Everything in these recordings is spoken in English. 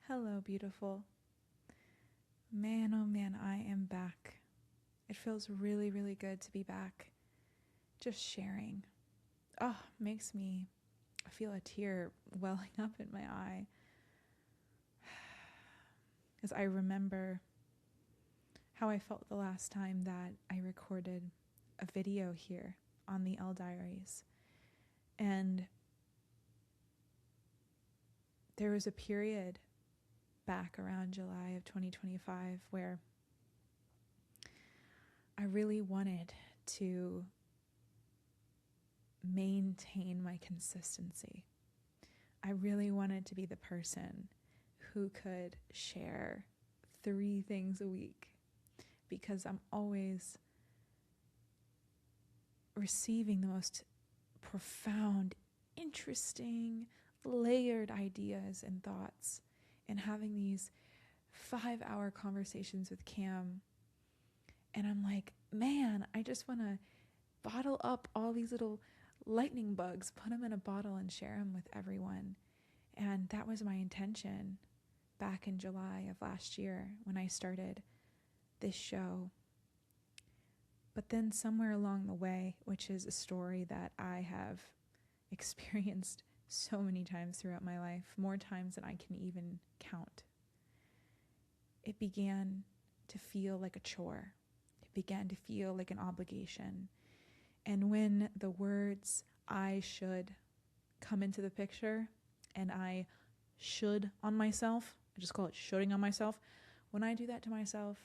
Hello, beautiful. Man, oh man, I am back. It feels really, really good to be back. Just sharing. Oh, makes me feel a tear welling up in my eye. As I remember how I felt the last time that I recorded a video here on the L Diaries. And there was a period back around July of 2025 where I really wanted to maintain my consistency. I really wanted to be the person who could share 3 things a week because I'm always receiving the most profound, interesting, layered ideas and thoughts and having these 5-hour conversations with Cam. And I'm like, man, I just want to bottle up all these little lightning bugs, put them in a bottle and share them with everyone. And that was my intention back in July of last year when I started this show. But then somewhere along the way, which is a story that I have experienced so many times throughout my life, more times than I can even count, it began to feel like a chore. It began to feel like an obligation. And when the words "I should" come into the picture, and I should on myself, I just call it shoulding on myself. When I do that to myself,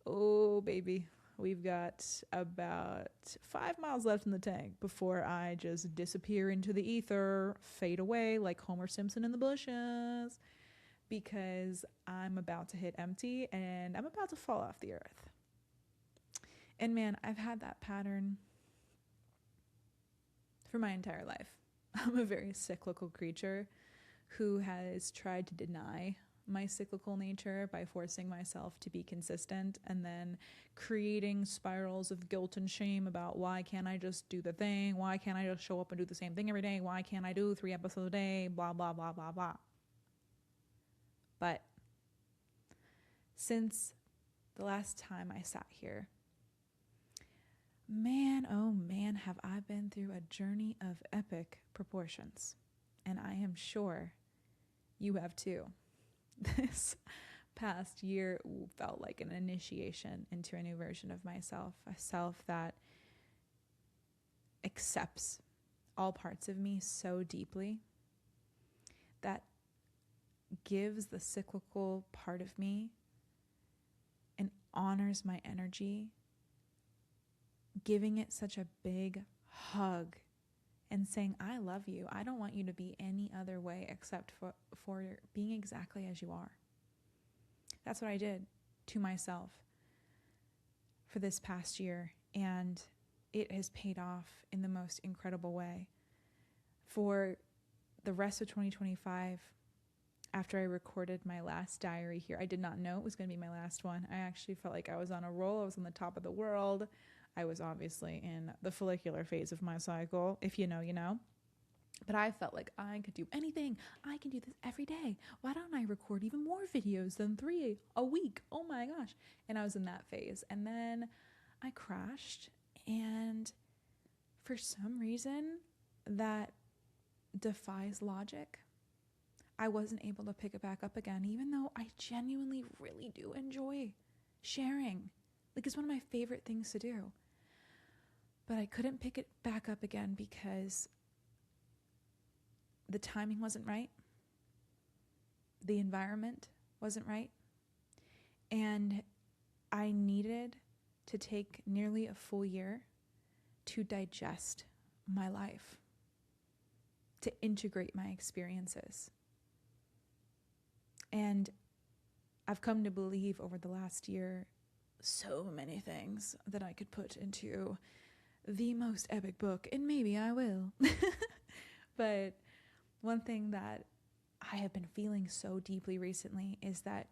oh baby, we've got about 5 miles left in the tank before I just disappear into the ether, fade away like Homer Simpson in the bushes, because I'm about to hit empty and I'm about to fall off the earth. And man, I've had that pattern for my entire life. I'm a very cyclical creature who has tried to deny my cyclical nature by forcing myself to be consistent and then creating spirals of guilt and shame about why can't I just do the thing? Why can't I just show up and do the same thing every day? Why can't I do 3 episodes a day? Blah, blah, blah, blah, blah. But since the last time I sat here, man, oh man, have I been through a journey of epic proportions. And I am sure you have too. This past year felt like an initiation into a new version of myself, a self that accepts all parts of me so deeply, that gives the cyclical part of me and honors my energy, giving it such a big hug and saying, I love you. I don't want you to be any other way except for being exactly as you are. That's what I did to myself for this past year, and it has paid off in the most incredible way. For the rest of 2025, after I recorded my last diary here, I did not know it was going to be my last one. I actually felt like I was on a roll. I was on the top of the world. I was obviously in the follicular phase of my cycle. If you know, you know. But I felt like I could do anything. I can do this every day. Why don't I record even more videos than 3 a week? Oh my gosh. And I was in that phase. And then I crashed. And for some reason that defies logic, I wasn't able to pick it back up again, even though I genuinely really do enjoy sharing. Like, it's one of my favorite things to do. But I couldn't pick it back up again because the timing wasn't right. The environment wasn't right. And I needed to take nearly a full year to digest my life, to integrate my experiences. And I've come to believe over the last year so many things that I could put into the most epic book, and maybe I will. But one thing that I have been feeling so deeply recently is that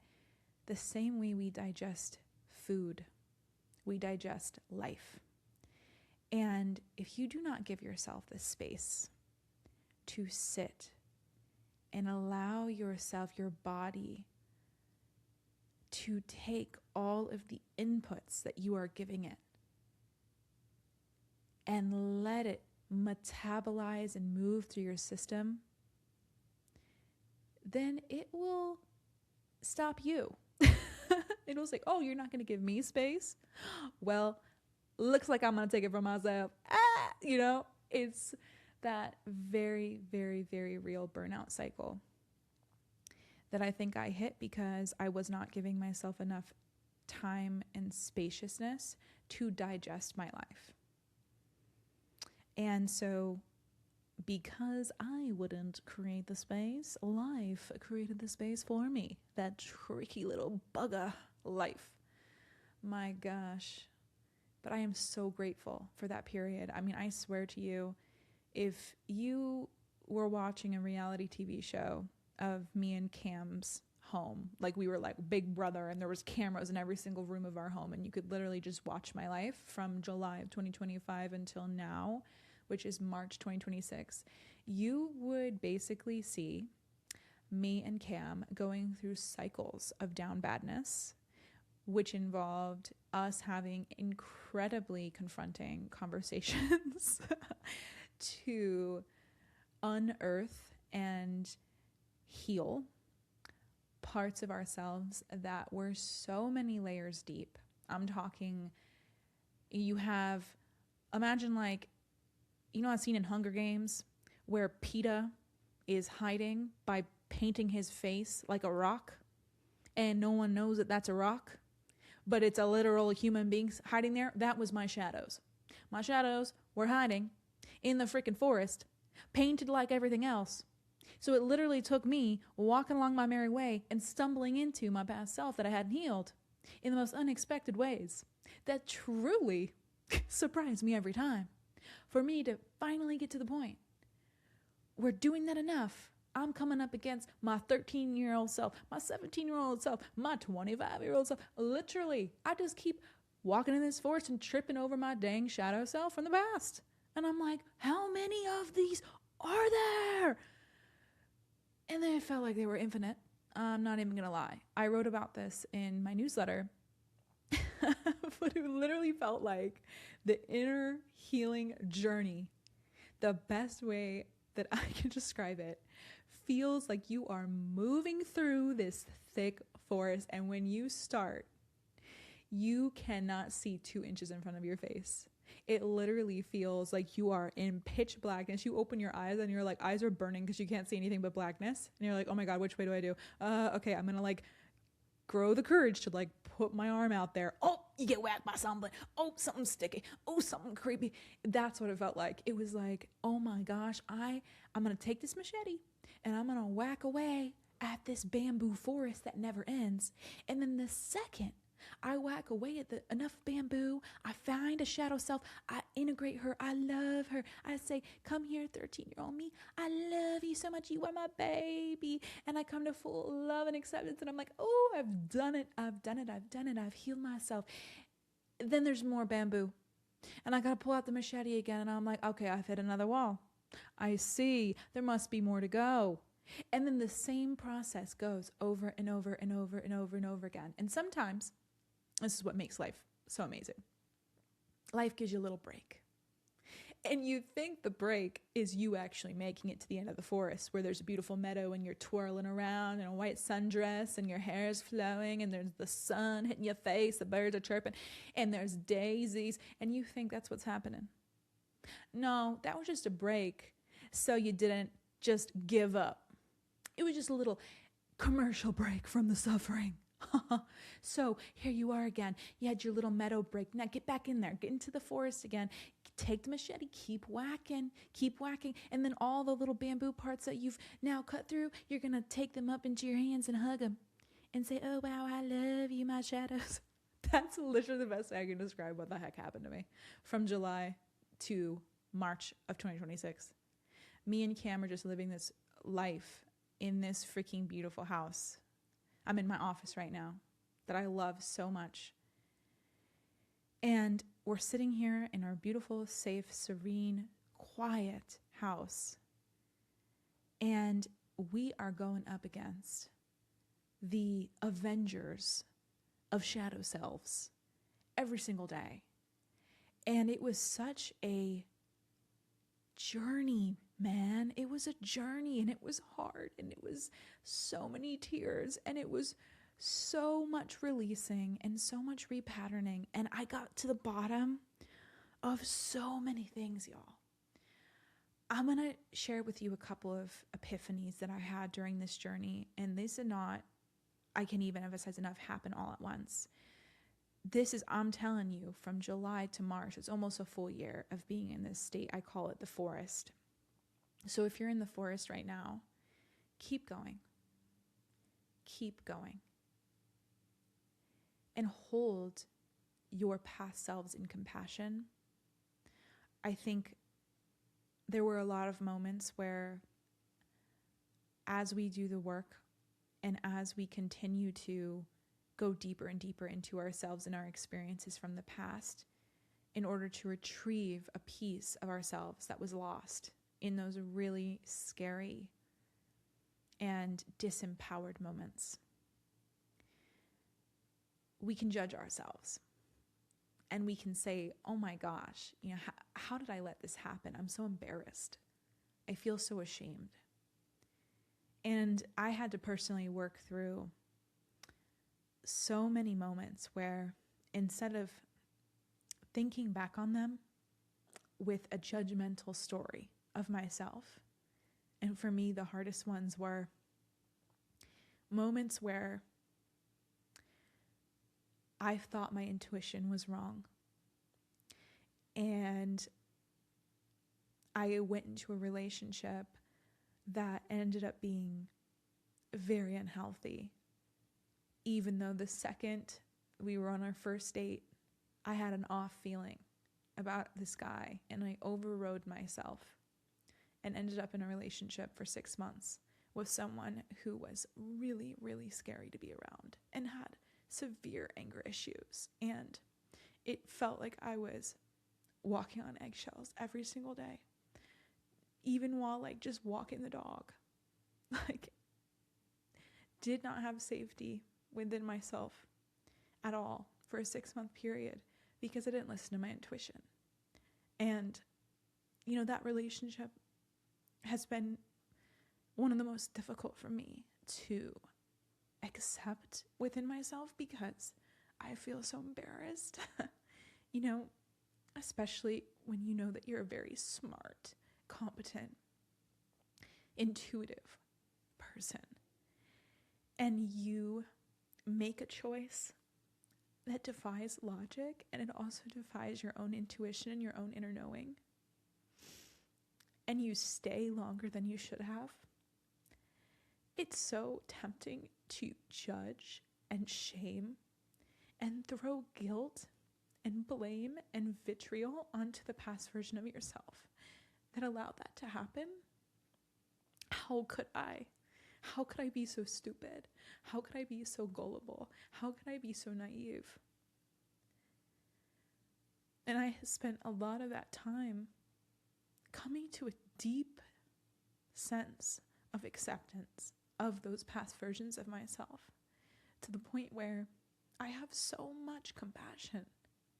the same way we digest food, we digest life. And if you do not give yourself the space to sit and allow yourself, your body, to take all of the inputs that you are giving it and let it metabolize and move through your system, then it will stop you. It will say, oh, you're not going to give me space? Well, looks like I'm going to take it for myself. It's that very, very, very real burnout cycle that I think I hit because I was not giving myself enough time and spaciousness to digest my life. And so because I wouldn't create the space, life created the space for me. That tricky little bugger life. My gosh. But I am so grateful for that period. I mean, I swear to you, if you were watching a reality TV show of me and Cam's home, like we were like Big Brother and there was cameras in every single room of our home and you could literally just watch my life from July of 2025 until now, which is March 2026, you would basically see me and Cam going through cycles of down badness, which involved us having incredibly confronting conversations to unearth and heal parts of ourselves that were so many layers deep. I'm talking, imagine like, a scene in Hunger Games where PETA is hiding by painting his face like a rock and no one knows that that's a rock, but it's a literal human being hiding there. That was my shadows. My shadows were hiding in the freaking forest, painted like everything else. So it literally took me walking along my merry way and stumbling into my past self that I hadn't healed in the most unexpected ways that truly surprised me every time. For me to finally get to the point where doing that enough, I'm coming up against my 13-year-old self, my 17-year-old self, my 25-year-old self. Literally, I just keep walking in this forest and tripping over my dang shadow self from the past. And I'm like, how many of these are there? And then it felt like they were infinite. I'm not even going to lie. I wrote about this in my newsletter, but it literally felt like the inner healing journey. The best way that I can describe it feels like you are moving through this thick forest, and when you start, you cannot see 2 inches in front of your face. It literally feels like you are in pitch blackness. You open your eyes and you're like, eyes are burning because you can't see anything but blackness. And you're like, oh my God, which way do I do? Okay, I'm going to like grow the courage to like put my arm out there. Oh, you get whacked by something. Oh, something sticky. Oh, something creepy. That's what it felt like. It was like, oh my gosh, I'm going to take this machete and I'm going to whack away at this bamboo forest that never ends. And then the second I whack away at enough bamboo, I find a shadow self, I integrate her, I love her. I say, come here, 13-year-old me, I love you so much, you are my baby. And I come to full love and acceptance and I'm like, oh, I've done it, I've healed myself. Then there's more bamboo. And I gotta pull out the machete again and I'm like, okay, I've hit another wall. I see, there must be more to go. And then the same process goes over and over and over and over and over again. And sometimes, this is what makes life so amazing. Life gives you a little break. And you think the break is you actually making it to the end of the forest where there's a beautiful meadow and you're twirling around in a white sundress and your hair is flowing and there's the sun hitting your face, the birds are chirping, and there's daisies, and you think that's what's happening. No, that was just a break so you didn't just give up. It was just a little commercial break from the suffering. So here you are again. You had your little meadow break. Now get back in there. Get into the forest again. Take the machete. Keep whacking. And then all the little bamboo parts that you've now cut through, you're going to take them up into your hands and hug them and say, oh, wow, I love you, my shadows. That's literally the best way I can describe what the heck happened to me from July to March of 2026. Me and Cam are just living this life in this freaking beautiful house. I'm in my office right now that I love so much. And we're sitting here in our beautiful, safe, serene, quiet house. And we are going up against the avengers of shadow selves every single day. And it was such a journey, man. It was a journey, and it was hard, and it was so many tears, and it was so much releasing and so much repatterning. And I got to the bottom of so many things, y'all. I'm going to share with you a couple of epiphanies that I had during this journey. And this did not, I can even emphasize enough, happen all at once. This is, I'm telling you, from July to March, it's almost a full year of being in this state. I call it the forest. So if you're in the forest right now, keep going. Keep going. And hold your past selves in compassion. I think there were a lot of moments where, as we do the work and as we continue to go deeper and deeper into ourselves and our experiences from the past, in order to retrieve a piece of ourselves that was lost in those really scary and disempowered moments, we can judge ourselves. And we can say, oh my gosh, how did I let this happen? I'm so embarrassed. I feel so ashamed. And I had to personally work through so many moments where, instead of thinking back on them with a judgmental story of myself, and for me, the hardest ones were moments where I thought my intuition was wrong. And I went into a relationship that ended up being very unhealthy. Even though the second we were on our first date, I had an off feeling about this guy, and I overrode myself and ended up in a relationship for 6 months with someone who was really, really scary to be around and had severe anger issues. And it felt like I was walking on eggshells every single day, even while just walking the dog. Did not have safety within myself at all for a 6-month period because I didn't listen to my intuition. And that relationship has been one of the most difficult for me to accept within myself because I feel so embarrassed, especially when you know that you're a very smart, competent, intuitive person, and you make a choice that defies logic, and it also defies your own intuition and your own inner knowing, and you stay longer than you should have. It's so tempting to judge and shame and throw guilt and blame and vitriol onto the past version of yourself that allowed that to happen. How could I? How could I be so stupid? How could I be so gullible? How could I be so naive? And I spent a lot of that time coming to a deep sense of acceptance of those past versions of myself, to the point where I have so much compassion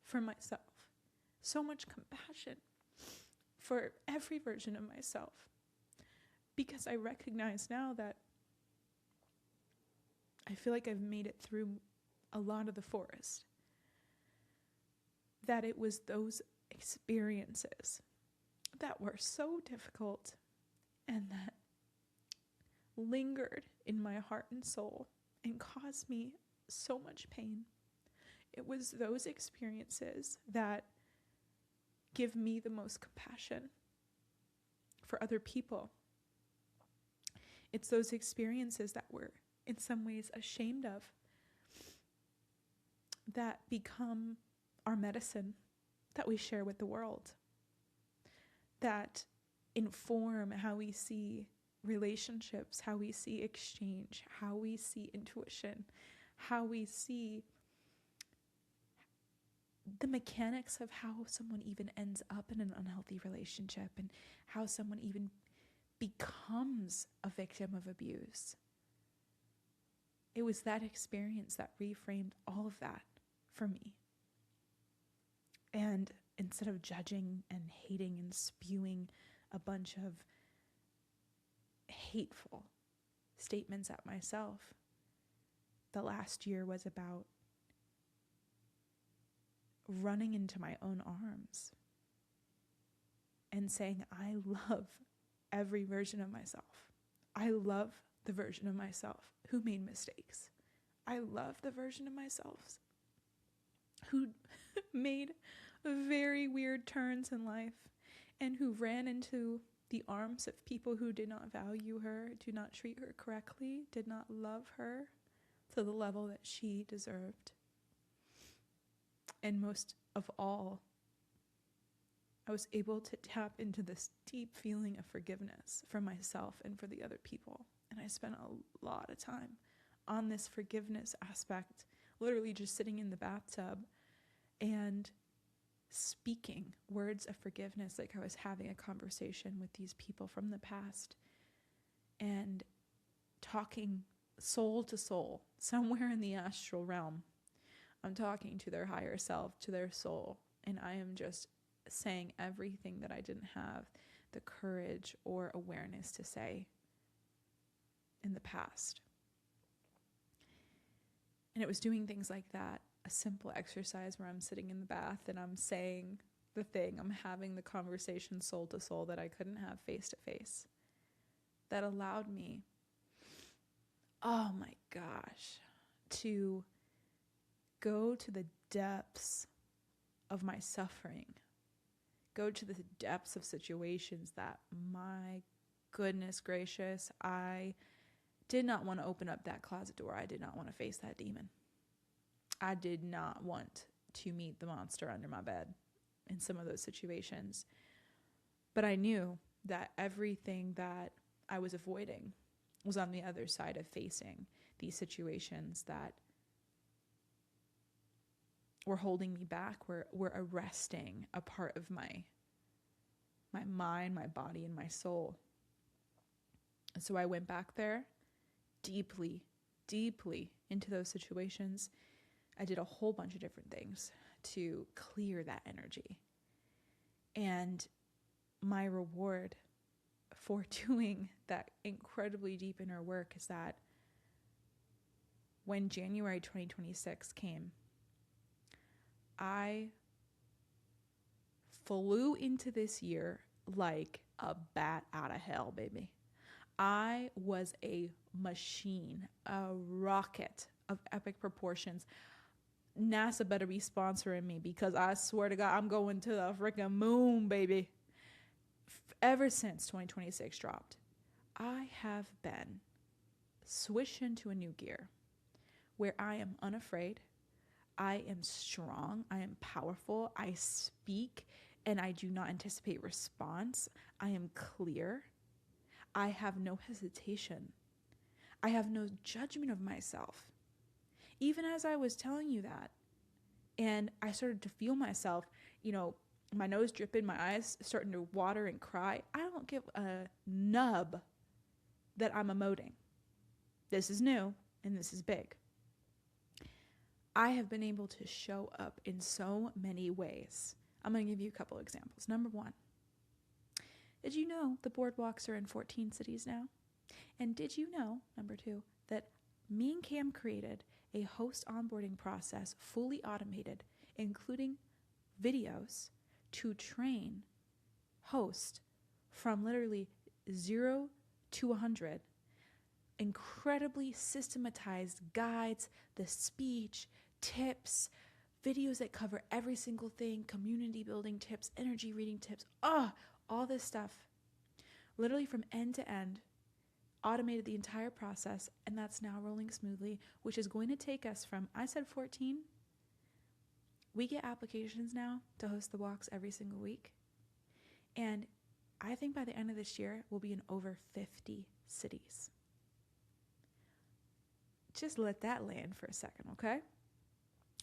for myself, so much compassion for every version of myself, because I recognize now that I feel like I've made it through a lot of the forest, that it was those experiences that were so difficult and that lingered in my heart and soul and caused me so much pain. It was those experiences that give me the most compassion for other people. It's those experiences that we're in some ways ashamed of that become our medicine that we share with the world, that inform how we see relationships, how we see exchange, how we see intuition, how we see the mechanics of how someone even ends up in an unhealthy relationship, and how someone even becomes a victim of abuse. It was that experience that reframed all of that for me. And instead of judging and hating and spewing a bunch of hateful statements at myself, the last year was about running into my own arms and saying, I love every version of myself. I love the version of myself who made mistakes. I love the version of myself who made very weird turns in life and who ran into the arms of people who did not value her, did not treat her correctly, did not love her to the level that she deserved. And most of all, I was able to tap into this deep feeling of forgiveness for myself and for the other people. And I spent a lot of time on this forgiveness aspect, literally just sitting in the bathtub and speaking words of forgiveness like I was having a conversation with these people from the past, and talking soul to soul, somewhere in the astral realm. I'm talking to their higher self, to their soul, and I am just saying everything that I didn't have the courage or awareness to say in the past. And it was doing things like that, a simple exercise where I'm sitting in the bath and I'm saying the thing, I'm having the conversation soul to soul that I couldn't have face to face, that allowed me, oh my gosh, to go to the depths of my suffering, go to the depths of situations that, my goodness gracious, I did not want to open up that closet door. I did not want to face that demon. I did not want to meet the monster under my bed in some of those situations. But I knew that everything that I was avoiding was on the other side of facing these situations that were holding me back, were arresting a part of my mind, my body, and my soul. And so I went back there deeply, deeply into those situations. I did a whole bunch of different things to clear that energy. And my reward for doing that incredibly deep inner work is that when January 2026 came, I flew into this year like a bat out of hell, baby. I was a machine, a rocket of epic proportions. NASA better be sponsoring me, because I swear to God, I'm going to the freaking moon, baby. Ever since 2026 dropped, I have been switched into a new gear where I am unafraid. I am strong. I am powerful. I speak and I do not anticipate response. I am clear. I have no hesitation. I have no judgment of myself. Even as I was telling you that, and I started to feel myself, my nose dripping, my eyes starting to water and cry, I don't give a nub that I'm emoting. This is new and this is big. I have been able to show up in so many ways. I'm going to give you a couple examples. Number one, did you know the boardwalks are in 14 cities now? And did you know, number two, that me and Cam created a host onboarding process, fully automated, including videos, to train hosts from literally 0 to 100, incredibly systematized guides, the speech, tips, videos that cover every single thing, community building tips, energy reading tips, all this stuff, literally from end to end, automated the entire process, and that's now rolling smoothly, which is going to take us from, I said 14, we get applications now to host the walks every single week, and I think by the end of this year, we'll be in over 50 cities. Just let that land for a second, okay?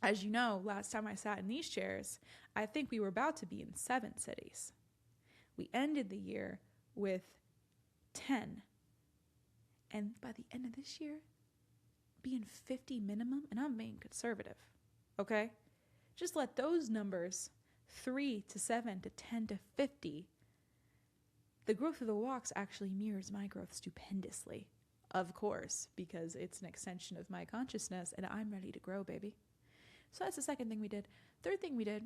As you know, last time I sat in these chairs, I think we were about to be in 7 cities. We ended the year with 10. And by the end of this year, be in 50 minimum, and I'm being conservative, okay? Just let those numbers, 3 to 7 to 10 to 50, the growth of the walks actually mirrors my growth stupendously, of course, because it's an extension of my consciousness, and I'm ready to grow, baby. So that's the second thing we did. Third thing we did,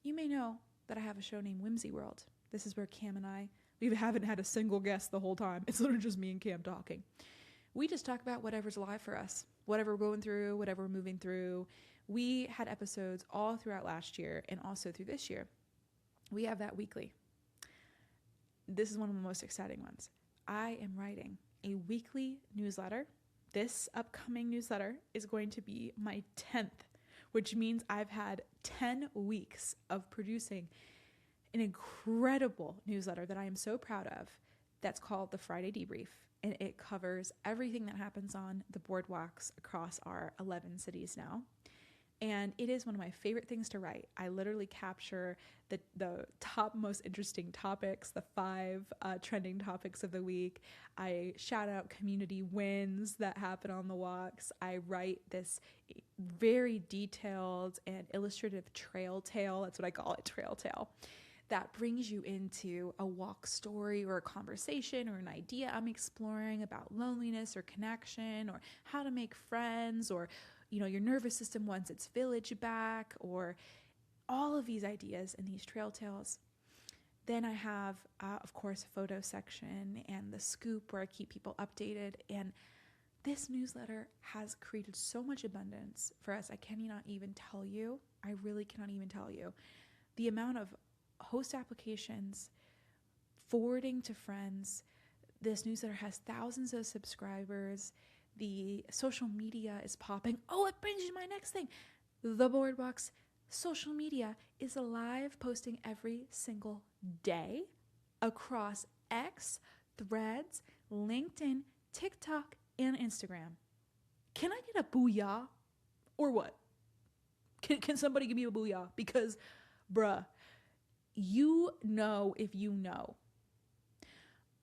you may know that I have a show named Whimsy World. This is where Cam and I, we haven't had a single guest the whole time. It's literally just me and Cam talking. We just talk about whatever's alive for us, whatever we're going through, whatever we're moving through. We had episodes all throughout last year and also through this year. We have that weekly. This is one of the most exciting ones. I am writing a weekly newsletter. This upcoming newsletter is going to be my 10th, which means I've had 10 weeks of producing an incredible newsletter that I am so proud of. That's called the Friday Debrief. And it covers everything that happens on the boardwalks across our 11 cities now. And it is one of my favorite things to write. I literally capture the top most interesting topics, the 5 trending topics of the week. I shout out community wins that happen on the walks. I write this very detailed and illustrative trail tale. That's what I call it, trail tale. That brings you into a walk story or a conversation or an idea I'm exploring about loneliness or connection or how to make friends or, your nervous system wants its village back or all of these ideas and these trail tales. Then I have, of course, a photo section and the scoop where I keep people updated. And this newsletter has created so much abundance for us. I cannot even tell you. I really cannot even tell you the amount of host applications, forwarding to friends. This newsletter has thousands of subscribers. The social media is popping. Oh, it brings you to my next thing. The Boardwalk's social media is live posting every single day across X, Threads, LinkedIn, TikTok, and Instagram. Can I get a booyah? Or what? Can somebody give me a booyah? Because, bruh, you know if you know.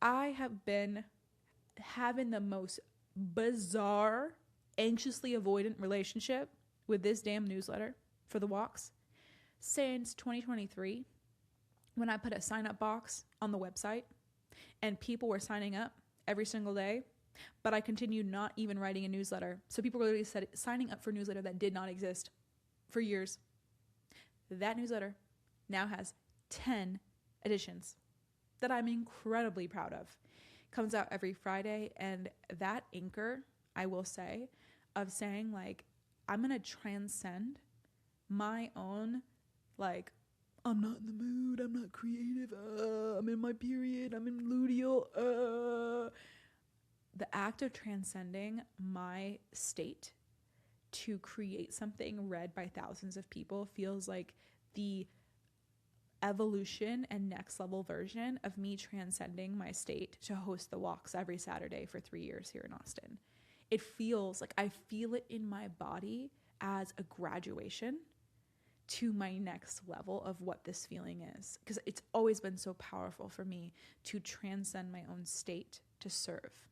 I have been having the most bizarre, anxiously avoidant relationship with this damn newsletter for the walks since 2023, when I put a sign-up box on the website and people were signing up every single day, but I continued not even writing a newsletter. So people were literally signing up for a newsletter that did not exist for years. That newsletter now has 10 editions that I'm incredibly proud of. Comes out every Friday, and that anchor, I will say, of saying like, I'm going to transcend my own, like, I'm not in the mood, I'm not creative, I'm in my period, I'm in luteal, the act of transcending my state to create something read by thousands of people feels like the evolution and next level version of me transcending my state to host the walks every Saturday for 3 years here in Austin. It feels like I feel it in my body as a graduation to my next level of what this feeling is, because it's always been so powerful for me to transcend my own state to serve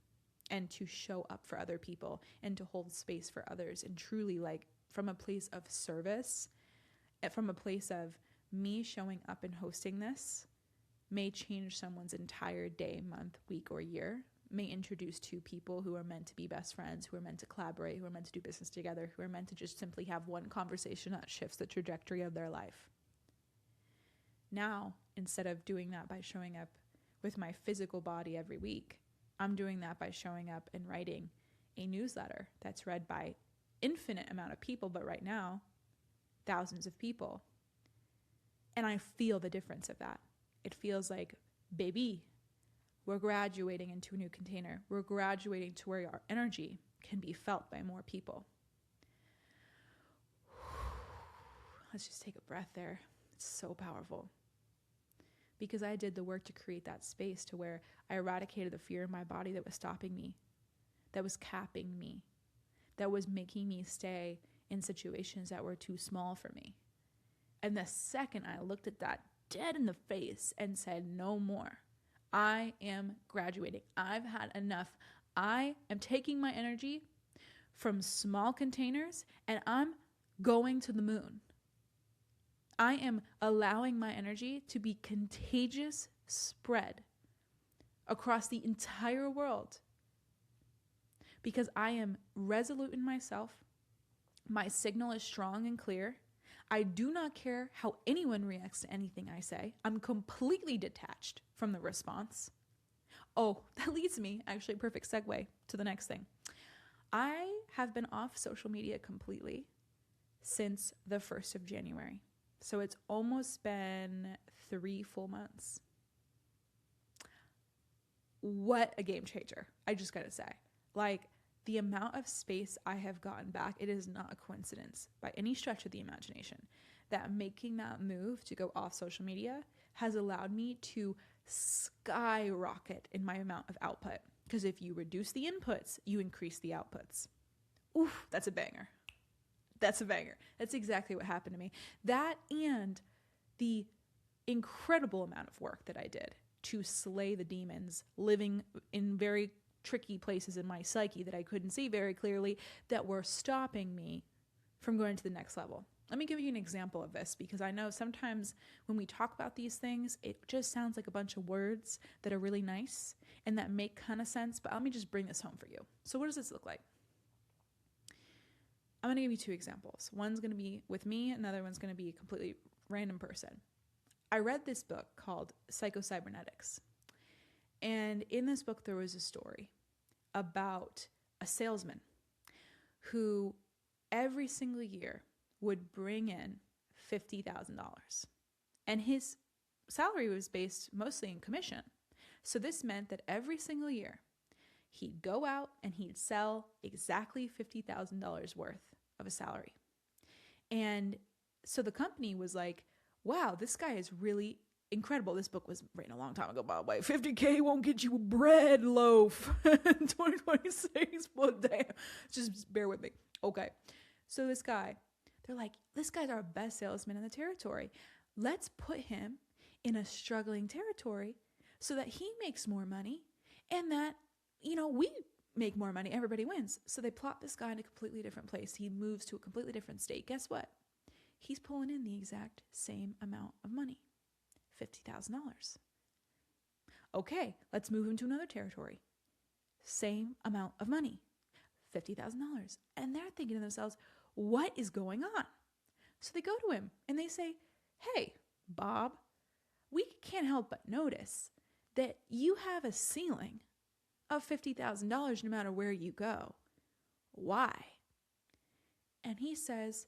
and to show up for other people and to hold space for others, and truly, like, from a place of service, from a place of me showing up and hosting this may change someone's entire day, month, week, or year, may introduce two people who are meant to be best friends, who are meant to collaborate, who are meant to do business together, who are meant to just simply have one conversation that shifts the trajectory of their life. Now, instead of doing that by showing up with my physical body every week, I'm doing that by showing up and writing a newsletter that's read by infinite amount of people, but right now, thousands of people. And I feel the difference of that. It feels like, baby, we're graduating into a new container. We're graduating to where our energy can be felt by more people. Let's just take a breath there. It's so powerful. Because I did the work to create that space to where I eradicated the fear in my body that was stopping me, that was capping me, that was making me stay in situations that were too small for me. And the second I looked at that dead in the face and said, no more, I am graduating. I've had enough. I am taking my energy from small containers and I'm going to the moon. I am allowing my energy to be contagious spread across the entire world because I am resolute in myself. My signal is strong and clear. I do not care how anyone reacts to anything I say. I'm completely detached from the response. Oh, that leads me, actually, perfect segue to the next thing. I have been off social media completely since the 1st of January. So it's almost been 3 full months. What a game changer. I just gotta say. Like, the amount of space I have gotten back, it is not a coincidence by any stretch of the imagination that making that move to go off social media has allowed me to skyrocket in my amount of output. Because if you reduce the inputs, you increase the outputs. Oof, that's a banger. That's a banger. That's exactly what happened to me. That and the incredible amount of work that I did to slay the demons living in very tricky places in my psyche that I couldn't see very clearly that were stopping me from going to the next level. Let me give you an example of this because I know sometimes when we talk about these things, it just sounds like a bunch of words that are really nice and that make kind of sense, but let me just bring this home for you. So what does this look like? I'm going to give you 2 examples. One's going to be with me, another one's going to be a completely random person. I read this book called Psycho-Cybernetics. And in this book, there was a story about a salesman who every single year would bring in $50,000. And his salary was based mostly in commission. So this meant that every single year, he'd go out and he'd sell exactly $50,000 worth of a salary. And so the company was like, wow, this guy is really incredible. This book was written a long time ago, by the way. 50K won't get you a bread loaf in 2026, but damn, just bear with me. Okay. So this guy, they're like, this guy's our best salesman in the territory. Let's put him in a struggling territory so that he makes more money and that, we make more money. Everybody wins. So they plot this guy in a completely different place. He moves to a completely different state. Guess what? He's pulling in the exact same amount of money, $50,000. Okay, let's move him to another territory. Same amount of money, $50,000. And they're thinking to themselves, what is going on? So they go to him and they say, hey, Bob, we can't help but notice that you have a ceiling of $50,000 no matter where you go. Why? And he says,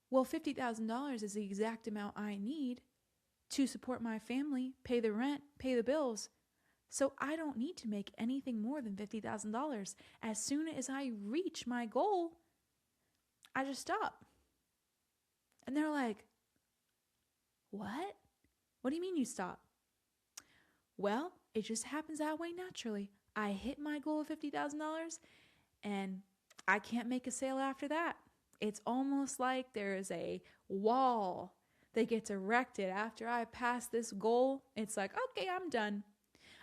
well, $50,000 is the exact amount I need to support my family, pay the rent, pay the bills. So I don't need to make anything more than $50,000. As soon as I reach my goal, I just stop. And they're like, what? What do you mean you stop? Well, it just happens that way naturally. I hit my goal of $50,000 and I can't make a sale after that. It's almost like there is a wall that gets erected after I pass this goal. It's like, okay, I'm done.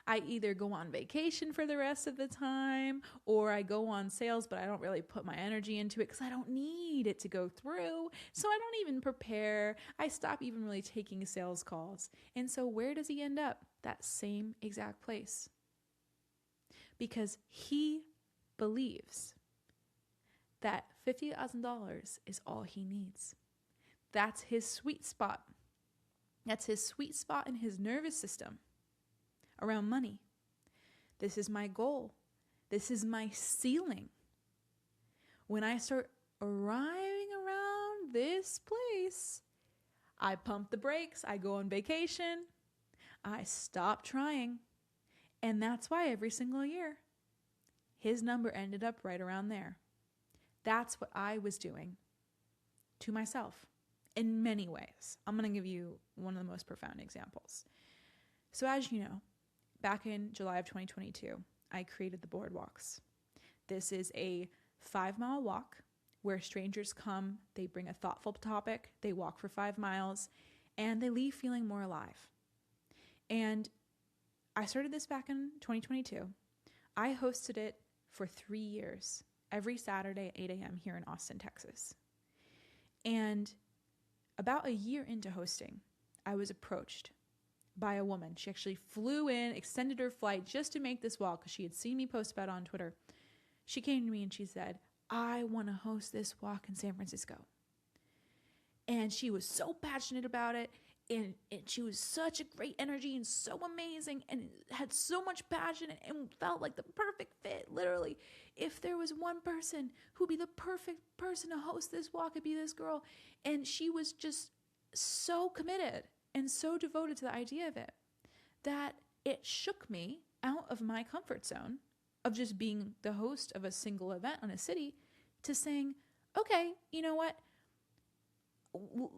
I either go on vacation for the rest of the time or I go on sales, but I don't really put my energy into it because I don't need it to go through. So I don't even prepare. I stop even really taking sales calls. And so where does he end up? That same exact place. Because he believes that $50,000 is all he needs. That's his sweet spot. That's his sweet spot in his nervous system around money. This is my goal. This is my ceiling. When I start arriving around this place, I pump the brakes. I go on vacation. I stop trying. And that's why every single year, his number ended up right around there. That's what I was doing to myself in many ways. I'm going to give you one of the most profound examples. So as you know, back in July of 2022, I created the Boardwalks. This is a 5-mile walk where strangers come, they bring a thoughtful topic, they walk for 5 miles, and they leave feeling more alive. And I started this back in 2022. I hosted it for 3 years, every Saturday at 8 a.m. here in Austin, Texas. And about a year into hosting, I was approached by a woman. She actually flew in, extended her flight just to make this walk because she had seen me post about it on Twitter. She came to me and she said, I want to host this walk in San Francisco. And she was so passionate about it. And she was such a great energy and so amazing and had so much passion and felt like the perfect fit. Literally, if there was one person who'd be the perfect person to host this walk, it'd be this girl. And she was just so committed and so devoted to the idea of it that it shook me out of my comfort zone of just being the host of a single event on a city to saying, okay, you know what?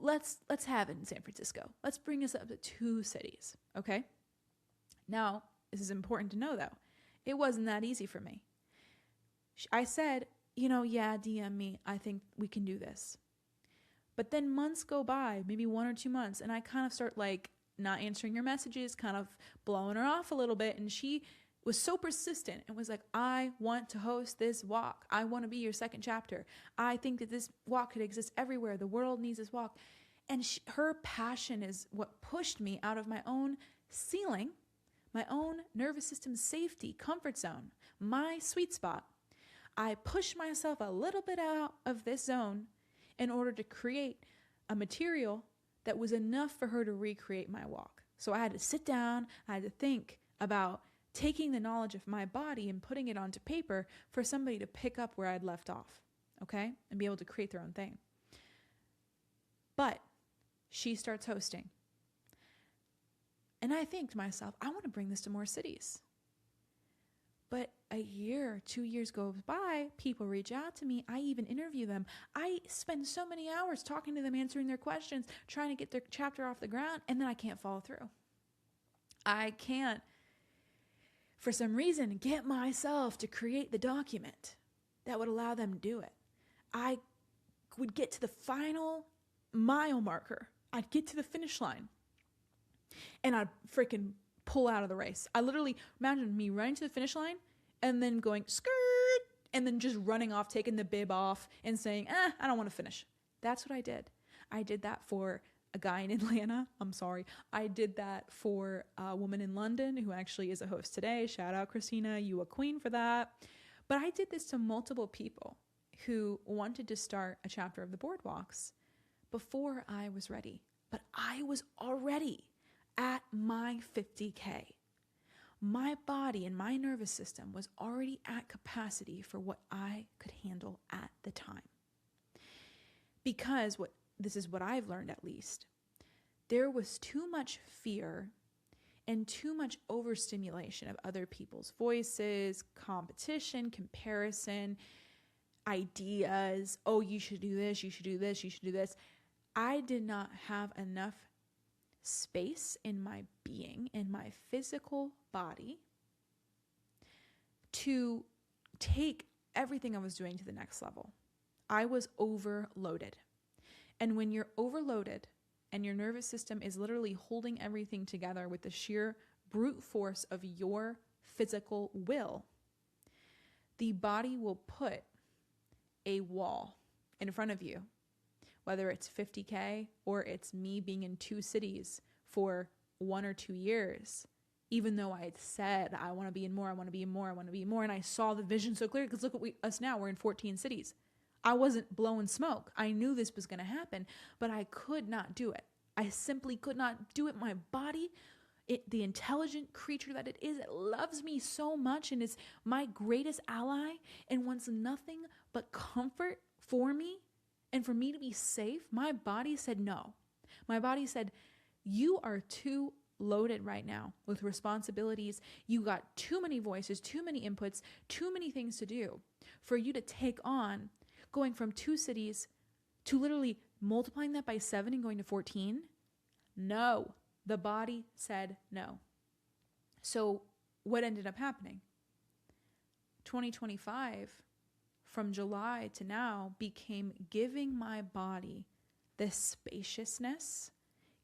Let's have it in San Francisco. Let's bring us up to 2 cities, okay? Now, this is important to know, though. It wasn't that easy for me. I said, yeah, DM me. I think we can do this. But then months go by, maybe 1 or 2 months, and I kind of start not answering her messages, kind of blowing her off a little bit, and she was so persistent and was like, I want to host this walk. I want to be your second chapter. I think that this walk could exist everywhere. The world needs this walk. And her passion is what pushed me out of my own ceiling, my own nervous system safety, comfort zone, my sweet spot. I pushed myself a little bit out of this zone in order to create a material that was enough for her to recreate my walk. So I had to sit down, I had to think about taking the knowledge of my body and putting it onto paper for somebody to pick up where I'd left off, okay? And be able to create their own thing. But she starts hosting. And I think to myself, I want to bring this to more cities. But a year, 2 years goes by, people reach out to me. I even interview them. I spend so many hours talking to them, answering their questions, trying to get their chapter off the ground, and then I can't follow through. I can't, for some reason, get myself to create the document that would allow them to do it. I would get to the final mile marker. I'd get to the finish line, and I'd freaking pull out of the race. I literally imagine me running to the finish line and then going skirt and then just running off, taking the bib off and saying, I don't want to finish. That's what I did. I did that for a guy in Atlanta. I'm sorry. I did that for a woman in London who actually is a host today. Shout out, Christina. You a queen for that. But I did this to multiple people who wanted to start a chapter of the Boardwalks before I was ready. But I was already at my 50K. My body and my nervous system was already at capacity for what I could handle at the time. Because this is what I've learned, at least, there was too much fear and too much overstimulation of other people's voices, competition, comparison, ideas. Oh, you should do this, you should do this, you should do this. I did not have enough space in my being, in my physical body, to take everything I was doing to the next level. I was overloaded. And when you're overloaded and your nervous system is literally holding everything together with the sheer brute force of your physical will, the body will put a wall in front of you, whether it's 50K or it's me being in 2 cities for 1 or 2 years, even though I had said, I want to be in more, I want to be in more, I want to be in more. And I saw the vision so clear, because look at us now, we're in 14 cities. I wasn't blowing smoke. I knew this was going to happen, but I could not do it. I simply could not do it. My body, the intelligent creature that it is, it loves me so much and is my greatest ally and wants nothing but comfort for me and for me to be safe. My body said no. My body said, you are too loaded right now with responsibilities. You got too many voices, too many inputs, too many things to do for you to take on going from 2 cities to literally multiplying that by 7 and going to 14. No, the body said no. So what ended up happening? 2025, from July to now, became giving my body the spaciousness,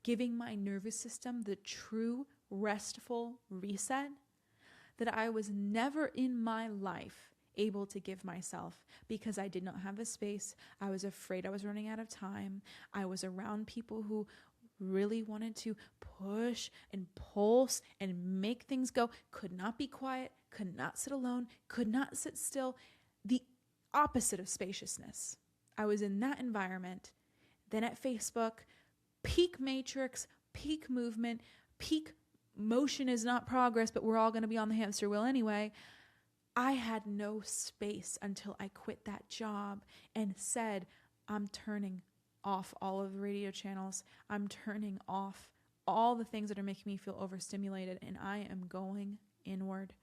giving my nervous system the true restful reset that I was never in my life able to give myself because I did not have the space. I was afraid I was running out of time. I was around people who really wanted to push and pulse and make things go, could not be quiet, could not sit alone, could not sit still. The opposite of spaciousness. I was in that environment. Then at Facebook, peak matrix, peak movement, peak motion is not progress, but we're all going to be on the hamster wheel anyway. I had no space until I quit that job and said, I'm turning off all of the radio channels. I'm turning off all the things that are making me feel overstimulated, and I am going inward.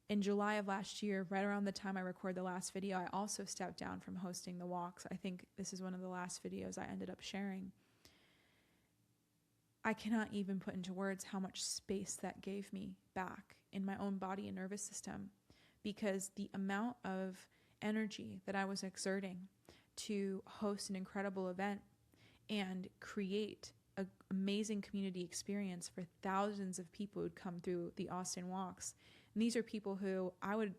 In July of last year, right around the time I recorded the last video, I also stepped down from hosting the walks. I think this is one of the last videos I ended up sharing. I cannot even put into words how much space that gave me back in my own body and nervous system, because the amount of energy that I was exerting to host an incredible event and create an amazing community experience for thousands of people who'd come through the Austin walks. And these are people who I would,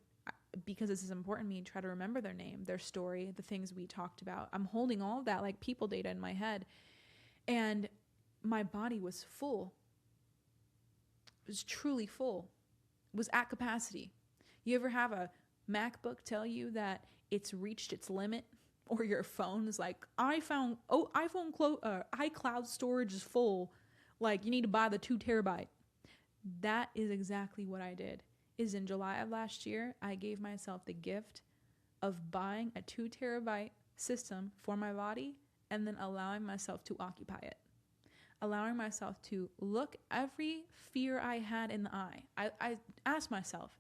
because this is important to me, try to remember their name, their story, the things we talked about. I'm holding all of that like people data in my head. And my body was full. It was truly full. It was at capacity. You ever have a MacBook tell you that it's reached its limit? Or your phone is like, iCloud storage is full. Like, you need to buy the 2 terabyte. That is exactly what I did. Is in July of last year, I gave myself the gift of buying a 2 terabyte system for my body and then allowing myself to occupy it. Allowing myself to look every fear I had in the eye. I asked myself,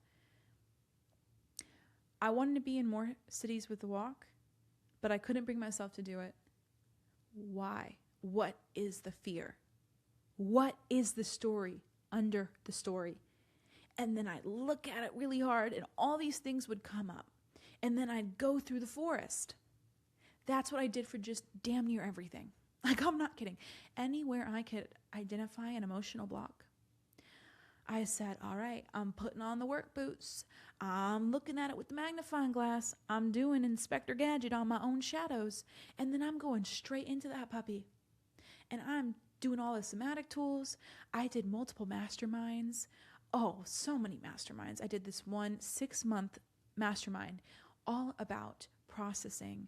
I wanted to be in more cities with the walk, but I couldn't bring myself to do it. Why? What is the fear? What is the story under the story? And then I'd look at it really hard and all these things would come up. And then I'd go through the forest. That's what I did for just damn near everything. Like, I'm not kidding. Anywhere I could identify an emotional block, I said, all right, I'm putting on the work boots. I'm looking at it with the magnifying glass. I'm doing Inspector Gadget on my own shadows. And then I'm going straight into that puppy. And I'm doing all the somatic tools. I did multiple masterminds. Oh, so many masterminds. I did this one 6-month mastermind all about processing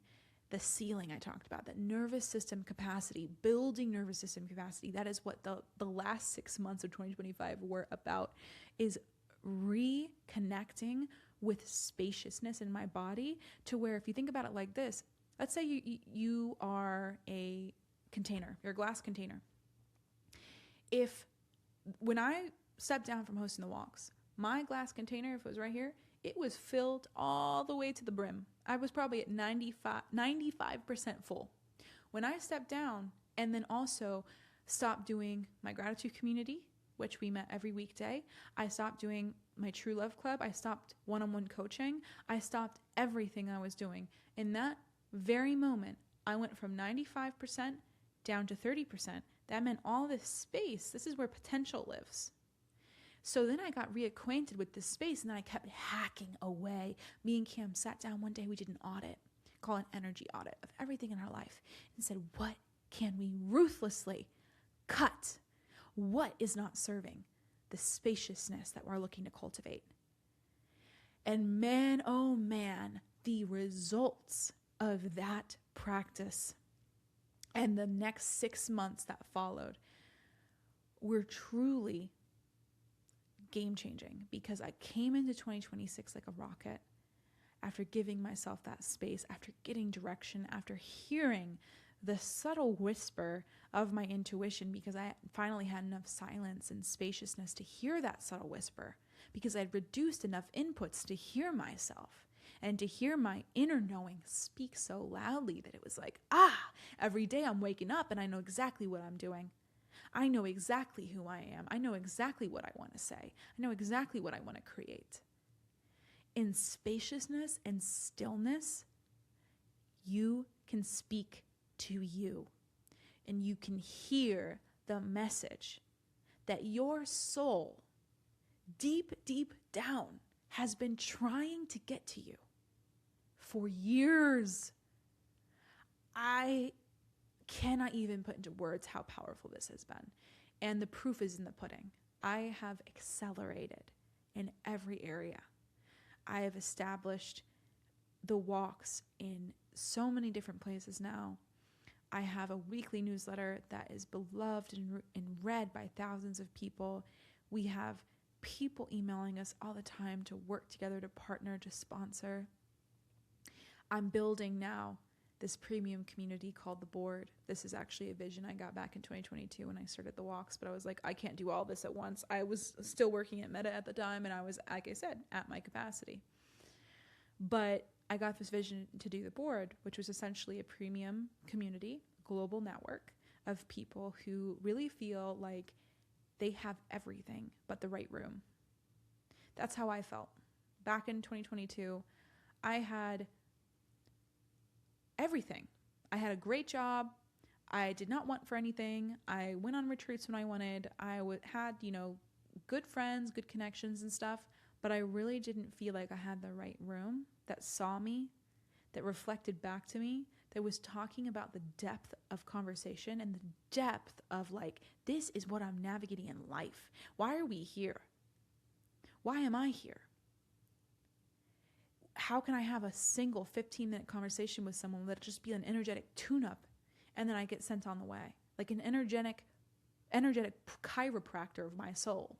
the ceiling I talked about, that nervous system capacity, building nervous system capacity. That is what the last 6 months of 2025 were about, is reconnecting with spaciousness in my body, to where, if you think about it like this, let's say you are a container, you're a glass container. When I stepped down from hosting the walks, my glass container, if it was right here, it was filled all the way to the brim. I was probably at 95% full. When I stepped down and then also stopped doing my gratitude community, which we met every weekday, I stopped doing my True Love Club, I stopped one-on-one coaching, I stopped everything I was doing. In that very moment, I went from 95% down to 30%. That meant all this space. This is where potential lives. So then I got reacquainted with this space, and then I kept hacking away. Me and Cam sat down one day. We did an audit, called an energy audit of everything in our life, and said, what can we ruthlessly cut? What is not serving the spaciousness that we're looking to cultivate? And man, oh man, the results of that practice and the next 6 months that followed were truly game-changing, because I came into 2026 like a rocket after giving myself that space, after getting direction, after hearing the subtle whisper of my intuition, because I finally had enough silence and spaciousness to hear that subtle whisper, because I'd reduced enough inputs to hear myself and to hear my inner knowing speak so loudly that it was like, every day I'm waking up and I know exactly what I'm doing. I know exactly who I am. I know exactly what I want to say. I know exactly what I want to create. In spaciousness and stillness, you can speak to you, and you can hear the message that your soul, deep, deep down, has been trying to get to you for years. I cannot even put into words how powerful this has been. And the proof is in the pudding. I have accelerated in every area. I have established the walks in so many different places now. I have a weekly newsletter that is beloved and read by thousands of people. We have people emailing us all the time to work together, to partner, to sponsor. I'm building now this premium community called The Board. This is actually a vision I got back in 2022 when I started the walks, but I was like, I can't do all this at once. I was still working at Meta at the time, and I was, like I said, at my capacity. But I got this vision to do The Board, which was essentially a premium community, global network of people who really feel like they have everything but the right room. That's how I felt. Back in 2022, I had everything. I had a great job. I did not want for anything. I went on retreats when I wanted. I had, good friends, good connections and stuff, but I really didn't feel like I had the right room that saw me, that reflected back to me, that was talking about the depth of conversation and the depth of like, this is what I'm navigating in life. Why are we here? Why am I here? How can I have a single 15-minute conversation with someone that just be an energetic tune-up and then I get sent on the way? Like an energetic chiropractor of my soul.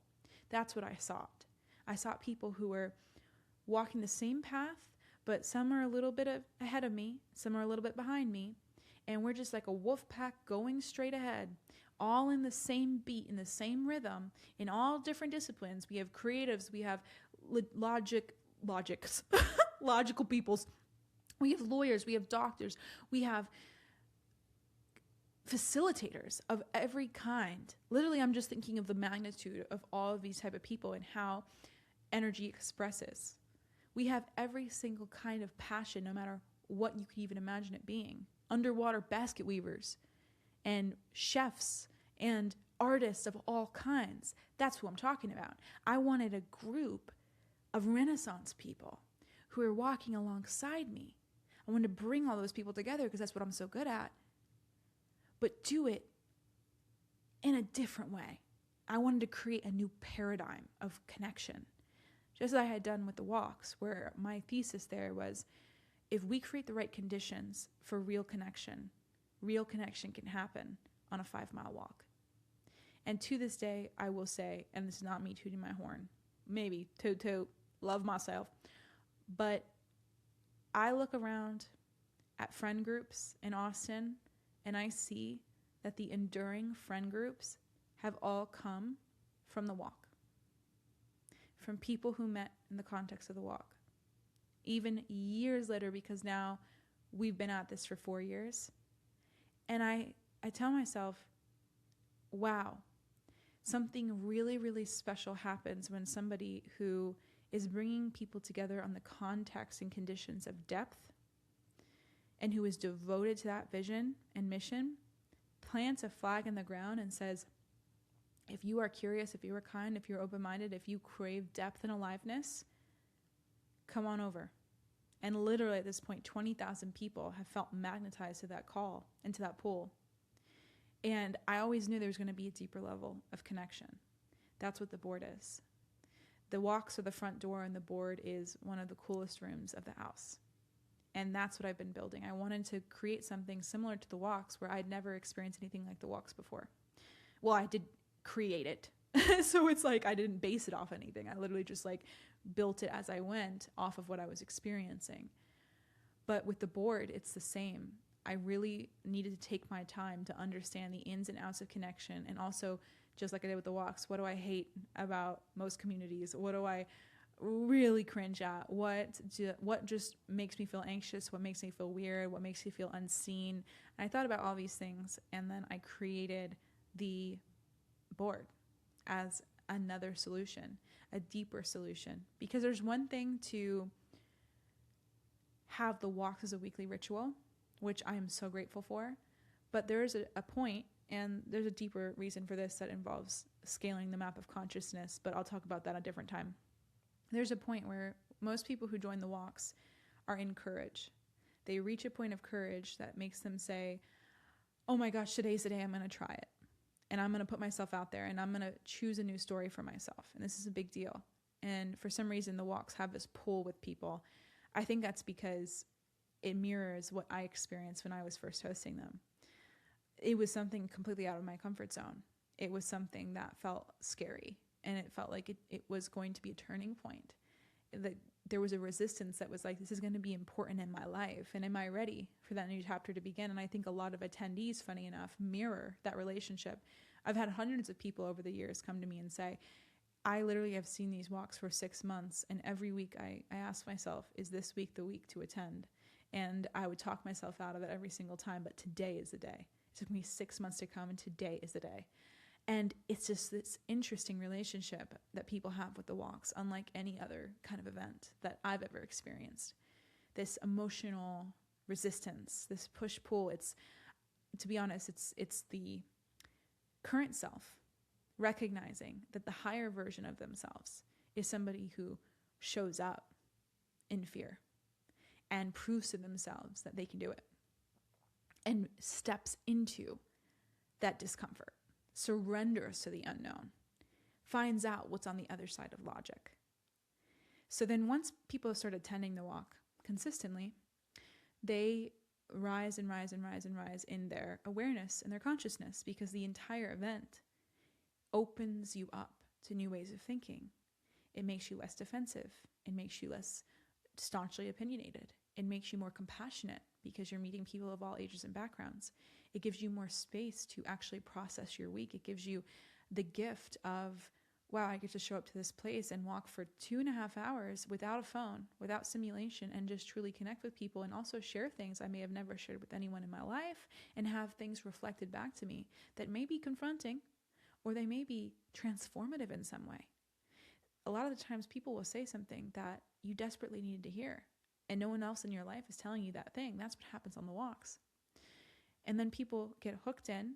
That's what I sought. I sought people who were walking the same path, but some are a little bit ahead of me, some are a little bit behind me, and we're just like a wolf pack going straight ahead, all in the same beat, in the same rhythm, in all different disciplines. We have creatives, we have logical peoples, we have lawyers, we have doctors, we have facilitators of every kind. Literally, I'm just thinking of the magnitude of all of these type of people and how energy expresses. We have every single kind of passion, no matter what you could even imagine it being. Underwater basket weavers and chefs and artists of all kinds. That's who I'm talking about. I wanted a group of Renaissance people who are walking alongside me. I wanted to bring all those people together because that's what I'm so good at. But do it in a different way. I wanted to create a new paradigm of connection. Just as I had done with the walks, where my thesis there was, if we create the right conditions for real connection can happen on a 5-mile walk. And to this day, I will say, and this is not me tooting my horn, maybe, toot, love myself, but I look around at friend groups in Austin, and I see that the enduring friend groups have all come from the walk, from people who met in the context of the walk. Even years later, because now we've been at this for 4 years, and I tell myself, wow, something really, really special happens when somebody who is bringing people together on the context and conditions of depth and who is devoted to that vision and mission plants a flag in the ground and says, if you are curious, if you are kind, if you're open-minded, if you crave depth and aliveness, come on over. And literally at this point, 20,000 people have felt magnetized to that call and to that pool. And I always knew there was going to be a deeper level of connection. That's what the board is. The walks are the front door, and the board is one of the coolest rooms of the house. And that's what I've been building. I wanted to create something similar to the walks where I'd never experienced anything like the walks before. Well, I did create it. So it's like I didn't base it off anything. I literally just like built it as I went off of what I was experiencing. But with the board, it's the same. I really needed to take my time to understand the ins and outs of connection, and also, just like I did with the walks, what do I hate about most communities? What do I really cringe at? What just makes me feel anxious? What makes me feel weird? What makes me feel unseen? And I thought about all these things, and then I created the board as another solution, a deeper solution. Because there's one thing to have the walks as a weekly ritual, which I am so grateful for, but there is a point And there's a deeper reason for this that involves scaling the map of consciousness, but I'll talk about that a different time. There's a point where most people who join the walks are in courage. They reach a point of courage that makes them say, oh my gosh, today's the day I'm going to try it. And I'm going to put myself out there and I'm going to choose a new story for myself. And this is a big deal. And for some reason, the walks have this pull with people. I think that's because it mirrors what I experienced when I was first hosting them. It was something completely out of my comfort zone. It was something that felt scary, and it felt like it was going to be a turning point. That there was a resistance that was like, this is going to be important in my life, and am I ready for that new chapter to begin? And I think a lot of attendees, funny enough, mirror that relationship. I've had hundreds of people over the years come to me and say, I literally have seen these walks for 6 months, and every week I ask myself, is this week the week to attend? And I would talk myself out of it every single time, but today is the day. It took me 6 months to come, and today is the day. And it's just this interesting relationship that people have with the walks, unlike any other kind of event that I've ever experienced. This emotional resistance, this push-pull. It's, to be honest, it's the current self recognizing that the higher version of themselves is somebody who shows up in fear and proves to themselves that they can do it and steps into that discomfort, surrenders to the unknown, finds out what's on the other side of logic. So then once people start attending the walk consistently, they rise and rise and rise and rise in their awareness and their consciousness, because the entire event opens you up to new ways of thinking. It makes you less defensive. It makes you less staunchly opinionated. It makes you more compassionate because you're meeting people of all ages and backgrounds. It gives you more space to actually process your week. It gives you the gift of, wow, I get to show up to this place and walk for 2.5 hours without a phone, without simulation, and just truly connect with people, and also share things I may have never shared with anyone in my life, and have things reflected back to me that may be confronting, or they may be transformative in some way. A lot of the times people will say something that you desperately needed to hear, and no one else in your life is telling you that thing. That's what happens on the walks. And then people get hooked in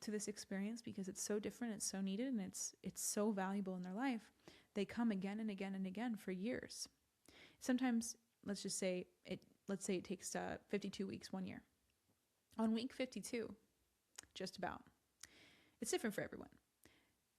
to this experience because it's so different, it's so needed, and it's so valuable in their life. They come again and again and again for years. Sometimes, let's say it takes 52 weeks, 1 year. On week 52, just about, it's different for everyone.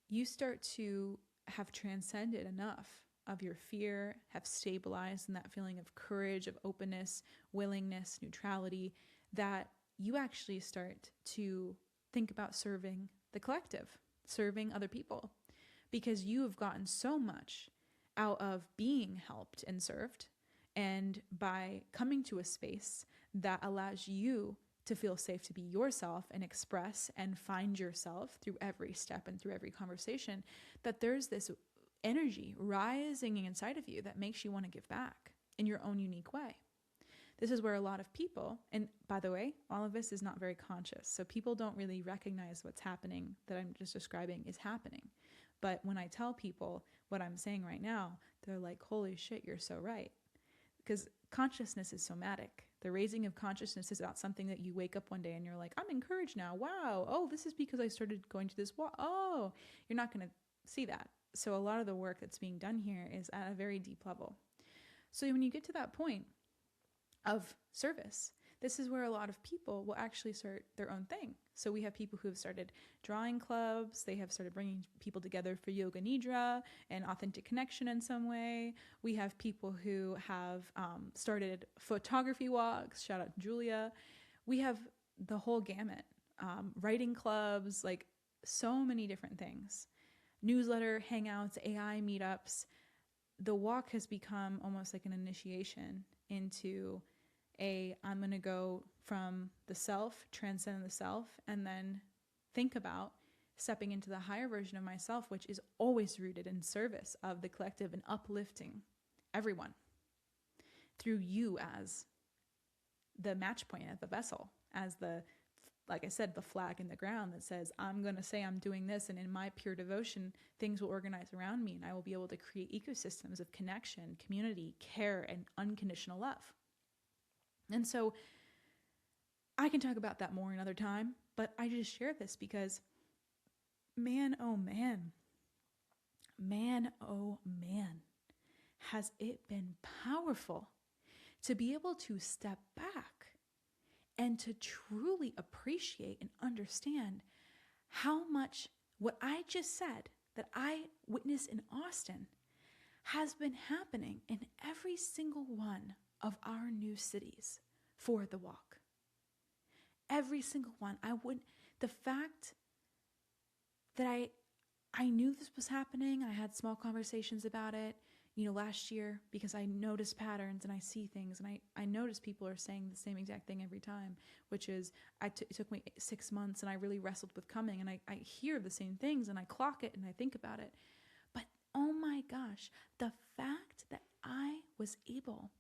You start to have transcended enough of your fear, have stabilized in that feeling of courage, of openness, willingness, neutrality, that you actually start to think about serving the collective, serving other people, because you have gotten so much out of being helped and served, and by coming to a space that allows you to feel safe to be yourself and express and find yourself through every step and through every conversation, that there's this energy rising inside of you that makes you want to give back in your own unique way. This is where a lot of people, and by the way, all of this is not very conscious, so people don't really recognize what's happening that I'm just describing is happening. But when I tell people what I'm saying right now, they're like, holy shit, you're so right. Because consciousness is somatic. The raising of consciousness is not something that you wake up one day and you're like, I'm encouraged now. Wow. Oh, this is because I started going to this walk. Oh, you're not going to see that. So a lot of the work that's being done here is at a very deep level. So when you get to that point of service, this is where a lot of people will actually start their own thing. So we have people who have started drawing clubs. They have started bringing people together for yoga nidra and authentic connection in some way. We have people who have started photography walks. Shout out to Julia. We have the whole gamut. Writing clubs, like so many different things. Newsletter, hangouts, AI meetups. The walk has become almost like an initiation into I'm going to go from the self, transcend the self, and then think about stepping into the higher version of myself, which is always rooted in service of the collective and uplifting everyone through you as the match point at the vessel, as the, like I said, the flag in the ground that says, I'm going to say I'm doing this, and in my pure devotion, things will organize around me, and I will be able to create ecosystems of connection, community, care, and unconditional love. And so I can talk about that more another time, But I just share this because man, oh man, has it been powerful to be able to step back and to truly appreciate and understand how much what I just said that I witnessed in Austin has been happening in every single one of our new cities for the walk. Every single one. The fact that I knew this was happening, I had small conversations about it, last year, because I notice patterns and I see things, and I notice people are saying the same exact thing every time, which is it took me 6 months and I really wrestled with coming, and I hear the same things and I clock it and I think about it. But oh my gosh, the fact that I was able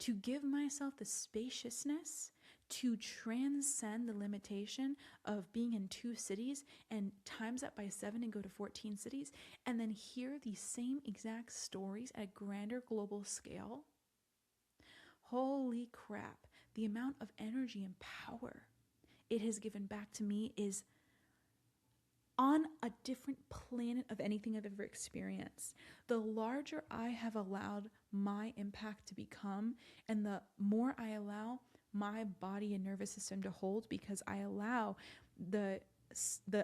to give myself the spaciousness to transcend the limitation of being in 2 cities and times that by 7 and go to 14 cities, and then hear these same exact stories at a grander global scale. Holy crap. The amount of energy and power it has given back to me is on a different planet of anything I've ever experienced. The larger I have allowed my impact to become, and the more I allow my body and nervous system to hold, because I allow the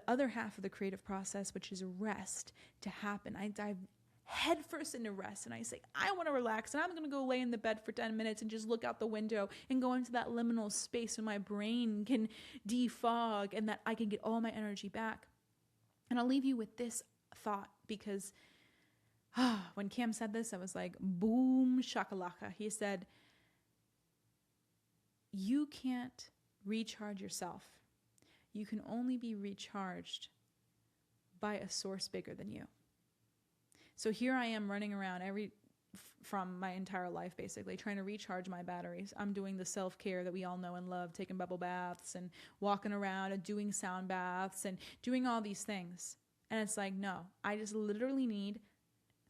other half of the creative process, which is rest, to happen. I dive headfirst into rest and I say, I want to relax, and I'm going to go lay in the bed for 10 minutes and just look out the window and go into that liminal space so my brain can defog and that I can get all my energy back. And I'll leave you with this thought, because when Cam said this, I was like, boom, shakalaka. He said, you can't recharge yourself. You can only be recharged by a source bigger than you. So here I am running around from my entire life, basically, trying to recharge my batteries. I'm doing the self-care that we all know and love, taking bubble baths and walking around and doing sound baths and doing all these things. And it's like, no, I just literally need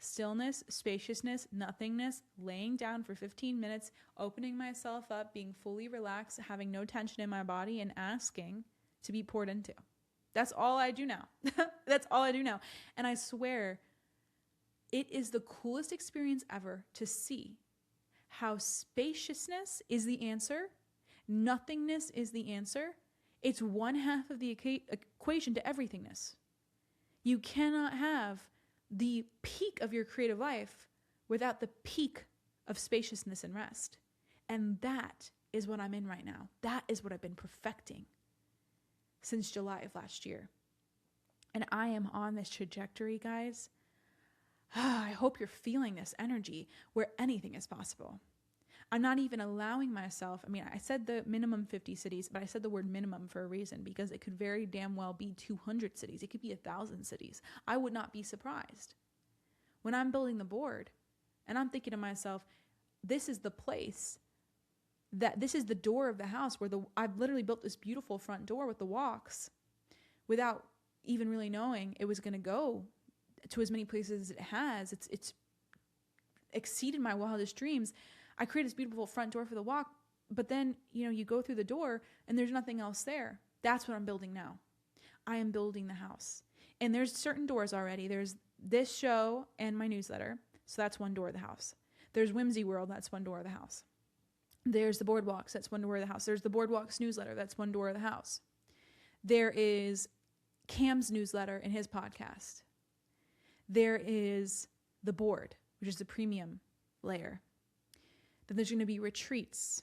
stillness, spaciousness, nothingness, laying down for 15 minutes, opening myself up, being fully relaxed, having no tension in my body, and asking to be poured into. That's all I do now. That's all I do now. And I swear, it is the coolest experience ever to see how spaciousness is the answer, nothingness is the answer. It's one half of the equation to everythingness. You cannot have the peak of your creative life without the peak of spaciousness and rest. And that is what I'm in right now. That is what I've been perfecting since July of last year. And I am on this trajectory, guys. I hope you're feeling this energy where anything is possible. I'm not even allowing myself, I said the minimum 50 cities, but I said the word minimum for a reason, because it could very damn well be 200 cities. It could be 1,000 cities. I would not be surprised. When I'm building the board and I'm thinking to myself, this is the place, this is the door of the house where I've literally built this beautiful front door with the walks without even really knowing it was going to go to as many places as it has. It's exceeded my wildest dreams. I create this beautiful front door for the walk, but then, you go through the door and there's nothing else there. That's what I'm building now. I am building the house. And there's certain doors already. There's this show and my newsletter. So that's one door of the house. There's Whimsy World. That's one door of the house. There's the Boardwalks. That's one door of the house. There's the Boardwalks newsletter. That's one door of the house. There is Cam's newsletter and his podcast. There is the board, which is the premium layer. Then there's going to be retreats,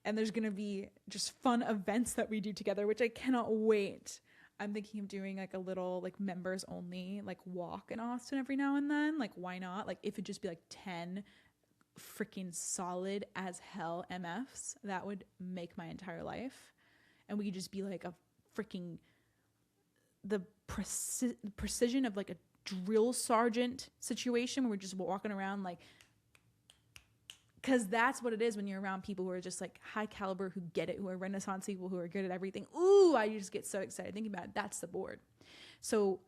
and there's going to be just fun events that we do together, which I cannot wait. I'm thinking of doing like a little members only walk in Austin every now and then. Why not? If it'd just be 10 freaking solid as hell MFs, that would make my entire life. And we could just be a freaking, the precision of a drill sergeant situation where we're just walking around because that's what it is when you're around people who are just high caliber, who get it, who are Renaissance people, who are good at everything. Ooh, I just get so excited thinking about it. That's the board. So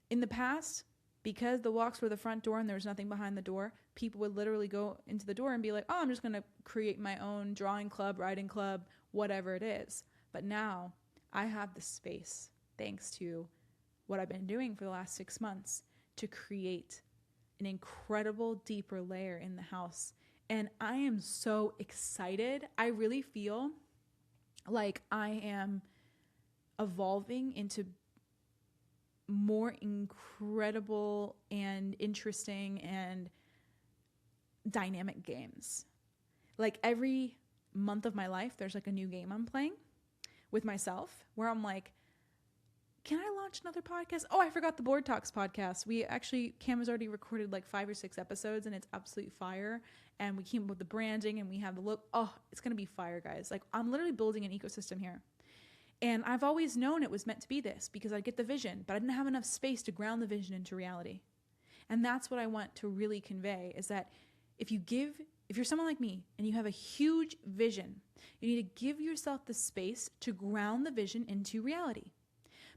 in the past, because the walks were the front door and there was nothing behind the door, people would literally go into the door and be like, oh, I'm just going to create my own drawing club, writing club, whatever it is. But now I have the space, thanks to what I've been doing for the last 6 months, to create an incredible deeper layer in the house. And I am so excited. I really feel like I am evolving into more incredible and interesting and dynamic games. Like every month of my life, there's like a new game I'm playing with myself where I'm like, can I launch another podcast? Oh, I forgot the Board Talks podcast. Cam has already recorded like 5 or 6 episodes and it's absolute fire. And we came up with the branding and we have the look. Oh, it's going to be fire, guys. Like I'm literally building an ecosystem here. And I've always known it was meant to be this because I get the vision, but I didn't have enough space to ground the vision into reality. And that's what I want to really convey is that if you're someone like me and you have a huge vision, you need to give yourself the space to ground the vision into reality.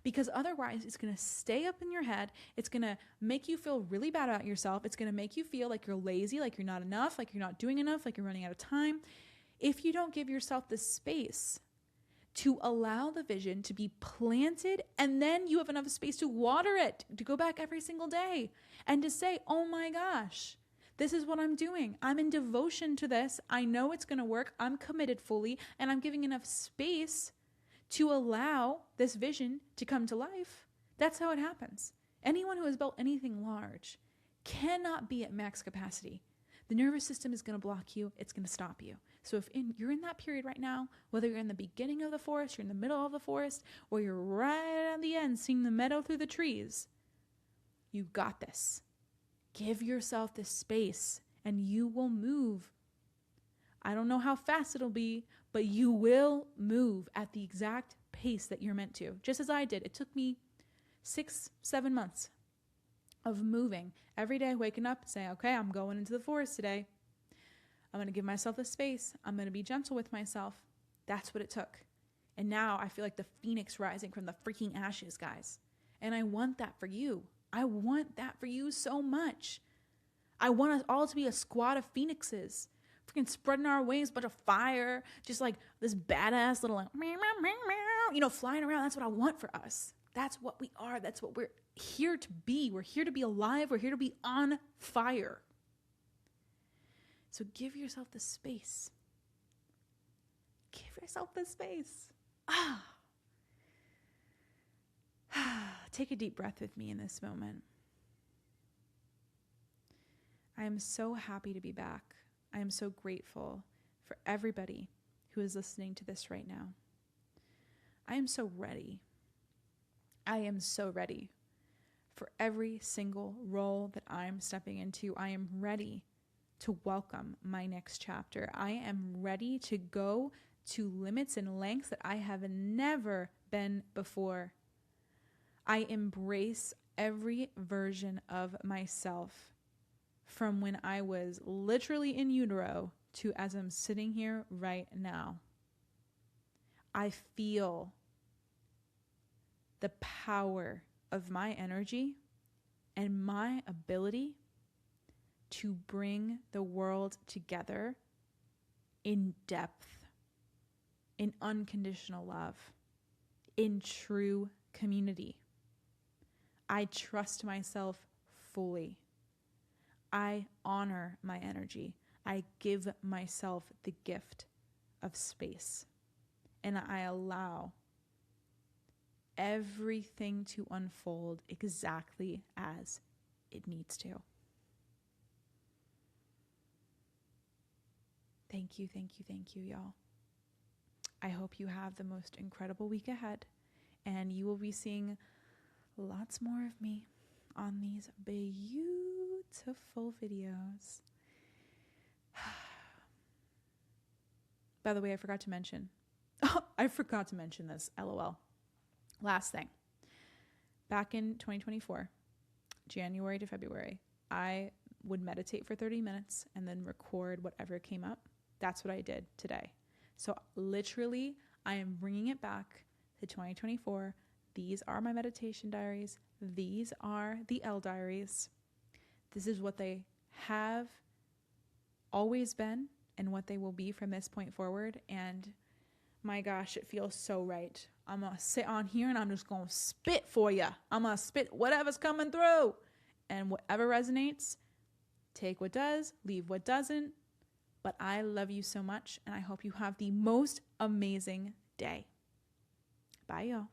Because otherwise it's going to stay up in your head. It's going to make you feel really bad about yourself. It's going to make you feel like you're lazy, like you're not enough, like you're not doing enough, like you're running out of time. If you don't give yourself the space to allow the vision to be planted, and then you have enough space to water it, to go back every single day and to say, oh my gosh, this is what I'm doing. I'm in devotion to this. I know it's going to work. I'm committed fully, and I'm giving enough space to allow this vision to come to life. That's how it happens. Anyone who has built anything large cannot be at max capacity. The nervous system is going to block you. It's going to stop you. So if you're in that period right now, whether you're in the beginning of the forest, you're in the middle of the forest, or you're right at the end seeing the meadow through the trees, you've got this. Give yourself this space and you will move. I don't know how fast it'll be, but you will move at the exact pace that you're meant to. Just as I did. It took me 6-7 months of moving every day, waking up and saying, okay, I'm going into the forest today. I'm going to give myself the space. I'm going to be gentle with myself. That's what it took. And now I feel like the phoenix rising from the freaking ashes, guys. And I want that for you. I want that for you so much. I want us all to be a squad of phoenixes, freaking spreading our wings, bunch of fire, just like this badass little, like, meow, meow, meow, meow, you know, flying around. That's what I want for us. That's what we are. That's what we're here to be. We're here to be alive. We're here to be on fire. So give yourself the space. Give yourself the space. Take a deep breath with me in this moment. I am so happy to be back. I am so grateful for everybody who is listening to this right now. I am so ready. I am so ready for every single role that I'm stepping into. I am ready to welcome my next chapter. I am ready to go to limits and lengths that I have never been before. I embrace every version of myself from when I was literally in utero to as I'm sitting here right now. I feel the power of my energy and my ability to bring the world together in depth, in unconditional love, in true community. I trust myself fully. I honor my energy. I give myself the gift of space. And I allow everything to unfold exactly as it needs to. Thank you, thank you, thank you, y'all. I hope you have the most incredible week ahead, and you will be seeing lots more of me on these beautiful videos. By the way, I forgot to mention this, LOL. Last thing. Back in 2024, January to February, I would meditate for 30 minutes and then record whatever came up. That's what I did today. So literally, I am bringing it back to 2024. These are my meditation diaries. These are the L diaries. This is what they have always been and what they will be from this point forward. And my gosh, it feels so right. I'm going to sit on here and I'm just going to spit for you. I'm going to spit whatever's coming through. And whatever resonates, take what does, leave what doesn't. But I love you so much, and I hope you have the most amazing day. Bye, y'all.